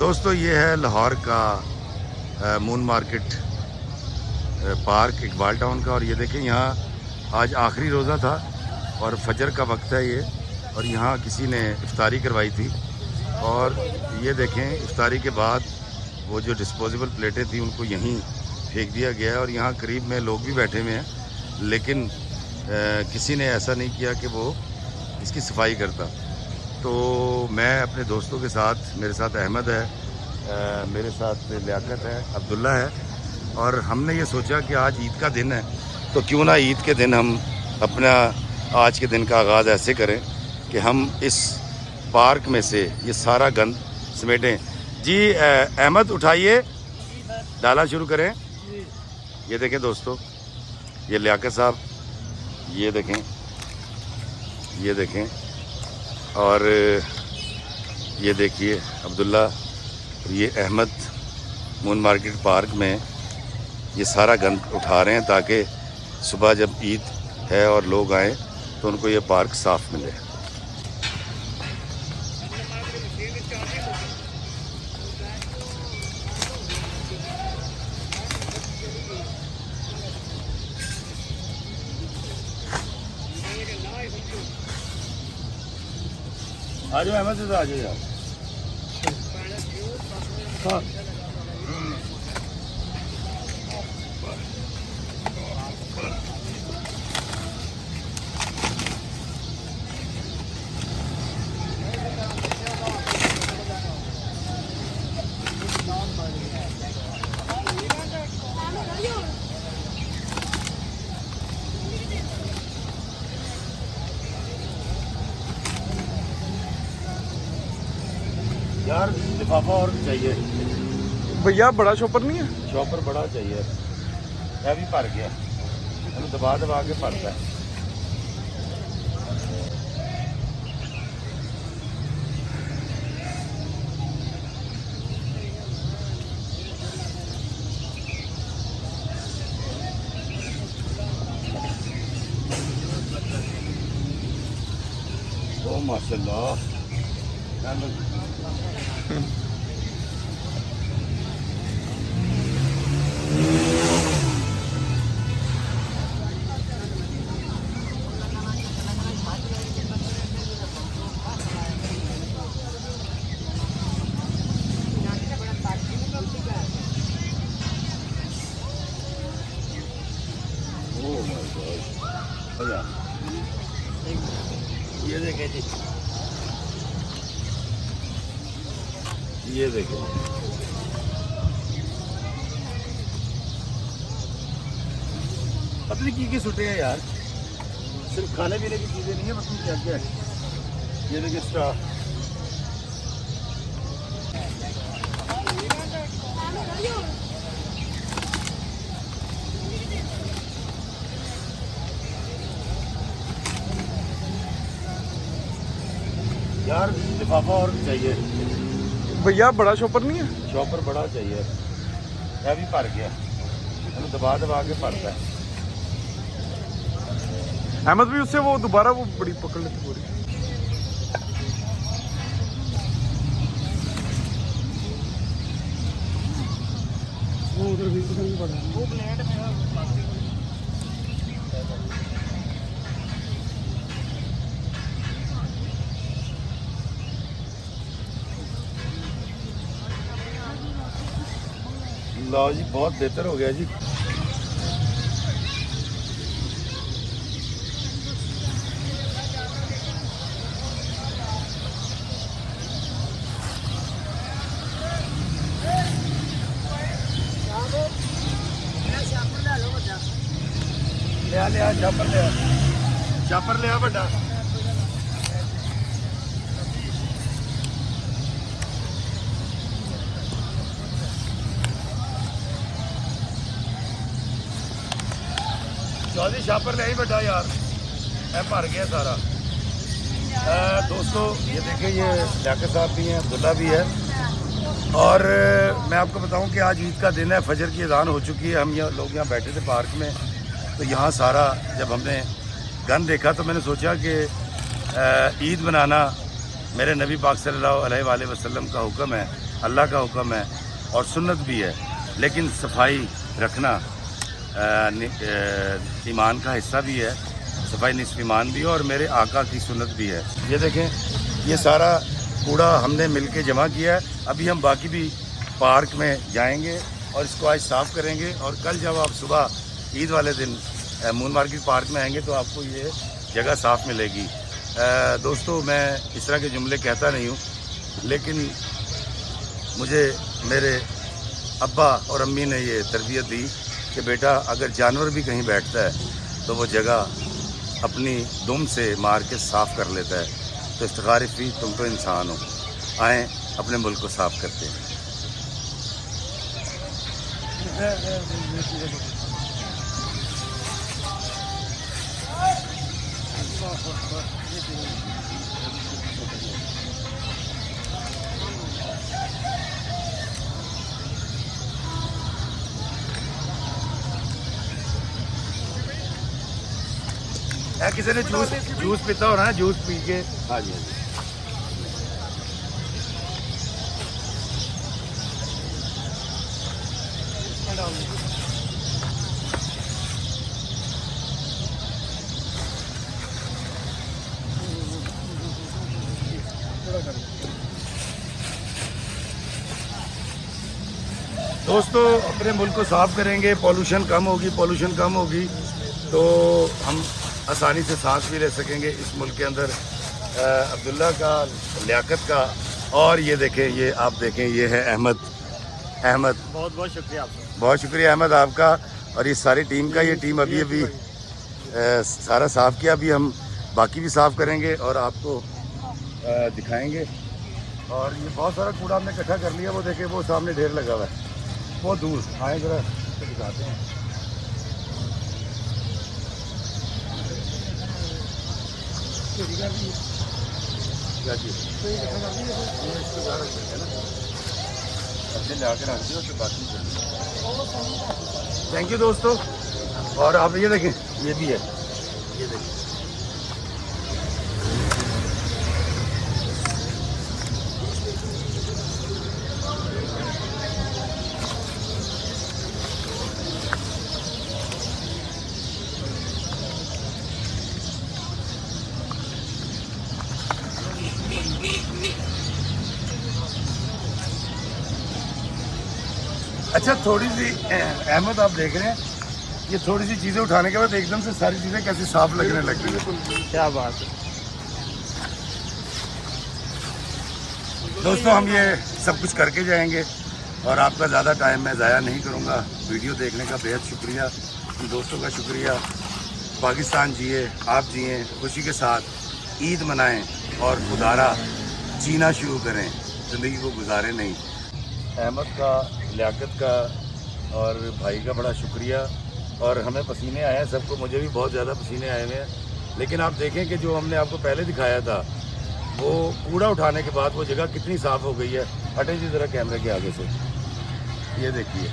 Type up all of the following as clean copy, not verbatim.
दोस्तों ये है लाहौर का moon market park Iqbal town का। और ये देखें यहाँ आज आखिरी रोज़ा था और फजर का वक्त है ये, और यहाँ किसी ने इफ्तारी करवाई थी। और ये देखें इफ्तारी के बाद वो जो डिस्पोजेबल प्लेटें थी उनको यहीं फेंक दिया गया है। और यहाँ करीब में लोग भी बैठे हुए हैं, लेकिन किसी ने ऐसा नहीं किया कि वो इसकी सफाई करता। तो मैं अपने दोस्तों के साथ, मेरे साथ अहमद है, मेरे साथ लियाकत है, अब्दुल्ला है, और हमने ये सोचा कि आज ईद का दिन है तो क्यों ना ईद के दिन हम अपना आज के दिन का आगाज़ ऐसे करें कि हम इस पार्क में से ये सारा गंद समेटें। जी अहमद उठाइए, डाला शुरू करें। ये देखें दोस्तों, ये लियाकत साहब, ये देखें, ये देखें, और ये देखिए अब्दुल्ला, ये अहमद मून मार्केट पार्क में ये सारा गंद उठा रहे हैं ताकि सुबह जब ईद है और लोग आएँ तो उनको ये पार्क साफ़ मिले। आ जाओ अहमद से, आ जाओ यार। हाँ यार लिफाफा और चाहिए भैया, बड़ा शॉपर नहीं है? शॉपर बड़ा चाहिए, यह भी भर गया, दबा दबा के भरता है। ओ माशाल्लाह, ये देखें जी, ये देखें, पतली की सुटे हैं यार, सिर्फ खाने पीने की चीजें नहीं है, बस क्या क्या है। ये देखिए स्ट्रॉ, यार लिफाफा और चाहिए भैया, बड़ा शॉपर नहीं है? शॉपर बड़ा चाहिए, यह भी भर गया, दबा दबा के भरता है। अहमद भी उससे वो दोबारा वो बड़ी पकड़ लेती पूरी। वो उधर भी पड़ा है, वो प्लेट में लो जी, बहुत बेहतर हो गया जी। लिया चापर लिया बड़ा। चौधरी शापर ले ही बड़ा यार, मैं भर गया सारा। दोस्तों ये देखें, ये लियाकत साहब भी हैं, अब्दुल्ला भी है, और मैं आपको बताऊं कि आज ईद का दिन है, फजर की अज़ान हो चुकी है। हम लोग यहाँ बैठे थे पार्क में, तो यहाँ सारा जब हमने गन देखा तो मैंने सोचा कि ईद मनाना मेरे नबी पाक सल्लल्लाहु अलैहि वसल्लम का हुक्म है, अल्लाह का हुक्म है और सुन्नत भी है। लेकिन सफाई रखना ईमान का हिस्सा भी है, सफाई निस्फ ईमान भी है और मेरे आका की सुन्नत भी है। ये देखें, ये सारा कूड़ा हमने मिलके जमा किया है। अभी हम बाकी भी पार्क में जाएंगे और इसको आज साफ़ करेंगे और कल जब आप सुबह ईद वाले दिन मून मार्केट पार्क में आएंगे तो आपको ये जगह साफ़ मिलेगी। दोस्तों, मैं इस तरह के जुमले कहता नहीं हूँ, लेकिन मुझे मेरे अब्बा और अम्मी ने ये तरबियत दी कि बेटा, अगर जानवर भी कहीं बैठता है तो वो जगह अपनी दुम से मार के साफ़ कर लेता है। तो इफ्तिखार भी, तुम तो इंसान हो, आएँ अपने मुल्क को साफ़ करते हैं। किसी ने जूस पीता हो ना, जूस पी के। हाँ जी, हाँ जी। दोस्तों, अपने मुल्क को साफ़ करेंगे, पॉल्यूशन कम होगी तो हम आसानी से सांस भी ले सकेंगे इस मुल्क के अंदर। अब्दुल्ला का, लियाकत का, और ये देखें, ये आप देखें, ये है अहमद। बहुत बहुत शुक्रिया आपका। बहुत शुक्रिया अहमद आपका और ये सारी टीम का। ये टीम अभी सारा साफ़ किया, अभी हम बाकी भी साफ़ करेंगे और आपको दिखाएंगे। और ये बहुत सारा कूड़ा हमने इकट्ठा कर लिया, वो देखें, वो सामने ढेर लगा हुआ है बहुत दूर। आए जरा दिखाते हैं। क्या चीज़ थैंक यू दोस्तों। और आप ये देखें, ये भी है, ये देखें। अच्छा, थोड़ी सी अहमद, आप देख रहे हैं, ये थोड़ी सी चीज़ें उठाने के बाद एकदम से सारी चीज़ें कैसे साफ लगने लगती हैं। क्या बात है दोस्तों, हम ये सब कुछ करके जाएंगे और आपका ज़्यादा टाइम मैं ज़ाया नहीं करूँगा। वीडियो देखने का बेहद शुक्रिया, दोस्तों का शुक्रिया। पाकिस्तान जिए, आप जिए, खुशी के साथ ईद मनाएं और खुदारा जीना शुरू करें, ज़िंदगी को गुजारें नहीं। अहमद का, लियाकत का और भाई का बड़ा शुक्रिया। और हमें पसीने आए हैं सबको, मुझे भी बहुत ज़्यादा पसीने आए हुए हैं। लेकिन आप देखें कि जो हमने आपको पहले दिखाया था, वो कूड़ा उठाने के बाद वो जगह कितनी साफ़ हो गई है। हटे जी ज़रा कैमरे के आगे से, ये देखिए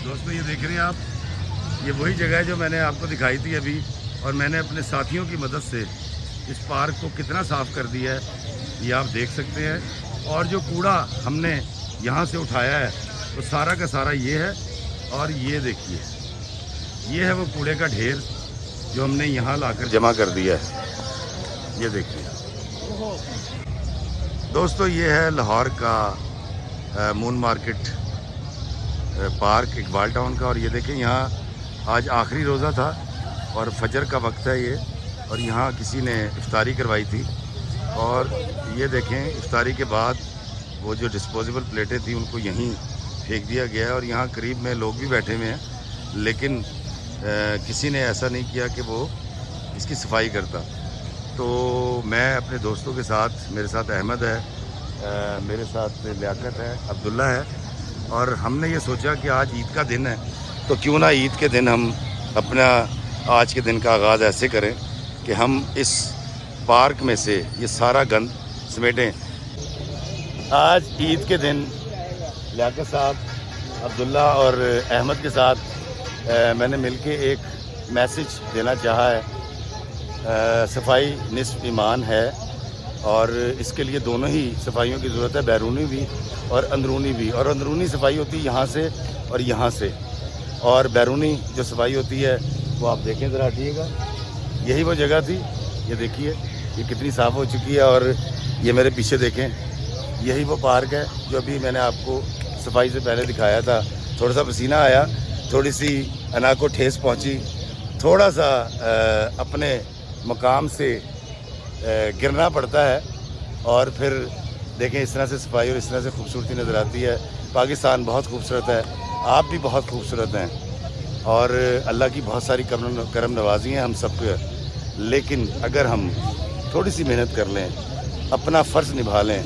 दोस्तों, ये देख रहे हैं आप, ये वही जगह है जो मैंने आपको दिखाई थी अभी। और मैंने अपने साथियों की मदद से इस पार्क को कितना साफ़ कर दिया है, ये आप देख सकते हैं। और जो कूड़ा हमने यहाँ से उठाया है तो सारा का सारा ये है। और ये देखिए, ये है वो कूड़े का ढेर जो हमने यहाँ लाकर जमा कर दिया है। ये देखिए दोस्तों, ये है लाहौर का moon market park, Iqbal town का। और ये देखें, यहाँ आज आखिरी रोज़ा था और फजर का वक्त है ये, और यहाँ किसी ने इफ्तारी करवाई थी। और ये देखें, इफ्तारी के बाद वो जो डिस्पोजेबल प्लेटें थी उनको यहीं फेंक दिया गया है। और यहाँ करीब में लोग भी बैठे हुए हैं, लेकिन किसी ने ऐसा नहीं किया कि वो इसकी सफाई करता। तो मैं अपने दोस्तों के साथ, मेरे साथ अहमद है, मेरे साथ लियाकत है, अब्दुल्ला है, और हमने ये सोचा कि आज ईद का दिन है तो क्यों ना ईद के दिन हम अपना आज के दिन का आगाज़ ऐसे करें कि हम इस पार्क में से ये सारा गंद समेटें। आज ईद के दिन लियाकत साहब, अब्दुल्ला और अहमद के साथ मैंने मिलके एक मैसेज देना चाहा है सफाई निस्फ ईमान है और इसके लिए दोनों ही सफाइयों की ज़रूरत है, बैरूनी भी और अंदरूनी भी। और अंदरूनी सफाई होती है यहाँ से और यहाँ से, और बैरूनी जो सफाई होती है वो आप देखें ज़रा, हटिएगा, यही वो जगह थी। ये देखिए ये कितनी साफ़ हो चुकी है। और ये मेरे पीछे देखें, यही वो पार्क है जो अभी मैंने आपको सफाई से पहले दिखाया था। थोड़ा सा पसीना आया, थोड़ी सी अना को ठेस पहुँची, थोड़ा सा अपने मकाम से गिरना पड़ता है और फिर देखें इस तरह से सफाई और इस तरह से खूबसूरती नज़र आती है। पाकिस्तान बहुत खूबसूरत है, आप भी बहुत खूबसूरत हैं और अल्लाह की बहुत सारी करम नवाजी हैं हम सब पे। लेकिन अगर हम थोड़ी सी मेहनत कर लें, अपना फ़र्ज़ निभा लें,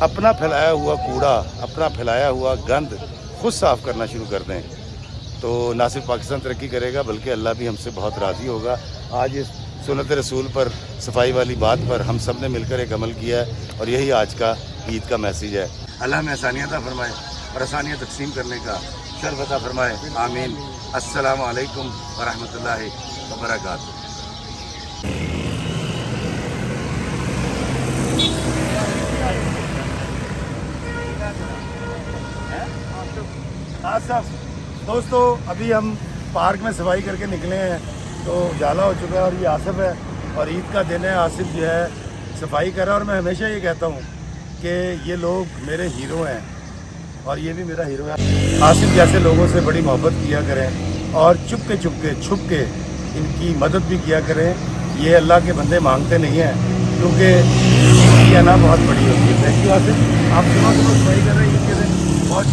अपना फैलाया हुआ कूड़ा, अपना फैलाया हुआ गंद खुद साफ़ करना शुरू कर दें, तो ना सिर्फ पाकिस्तान तरक्की करेगा बल्कि अल्लाह भी हमसे बहुत राज़ी होगा। आज इस सुन्नत रसूल पर, सफाई वाली बात पर हम सब ने मिलकर एक अमल किया है और यही आज का ईद का मैसेज है। अल्लाह में आसानियत फरमाए और आसानियाँ तकसीम करने का शर्फ अता फरमाए, आमीन। अस्सलामु अलैकुम वरहमतुल्लाहि वबरकातुहू। आसफ दोस्तों, अभी हम पार्क में सफाई करके निकले हैं तो उजाला हो चुका है और ये आसिफ है और ईद का दिन है। आसिफ जो है सफाई कर रहा है और मैं हमेशा ये कहता हूँ कि ये लोग मेरे हीरो हैं और ये भी मेरा हीरो है। आसिफ जैसे लोगों से बड़ी मोहब्बत किया करें और छुप के इनकी मदद भी किया करें। ये अल्लाह के बंदे मांगते नहीं हैं क्योंकि इनकी अना बहुत बड़ी होती है। थैंक यू आसिफ, आप सुबह सफाई कर रहे हैं ईद के दिन, बहुत